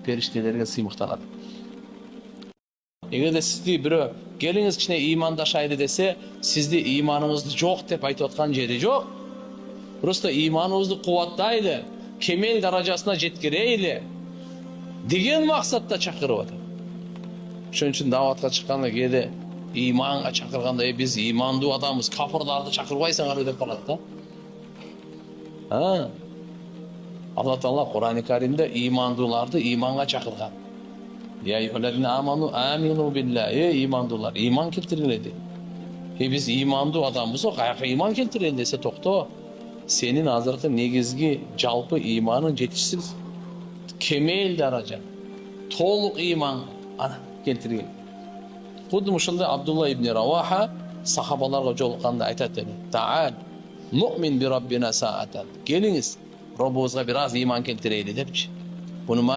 периштелерге сыймыкталат. Эгерде сизди бирөө келиңиz кичине ыймандашайлы десе, сизди ыйманыңызды жок деп айтып аткан жери жок. Просто ыйманыбызды кубаттайлы, кемел даражасына жеткирейли деген максатта чакырып атат. Ошон үчүн даватка чыкканда кээде ыйманга чакырганда биз ыймандуу адамбыз, кафырларды чакырбайсыңар деп калат да. Алла Таала Кур'ан-ы Каримде ыймандууларды ыйманга чакырган. Я ayyuhallazina amanu aminu billahi. Ey imandуулар, иман келтиргиле дейт. Биз ыймандуу адамбыз, каяка ыйман келтирели десе токто. Сенин азыркы негизги жалпы ыйманың жетишсиз. Кемел даража, толук ыйман ана келтирген. Худди ушундай Абдулла ибн Раваха сахабаларга жолукканда айтат эди. Таал муъмин би раббина саатан. Келиңиз, Роббубузга бир аз ыйман келтирели депчи. Буну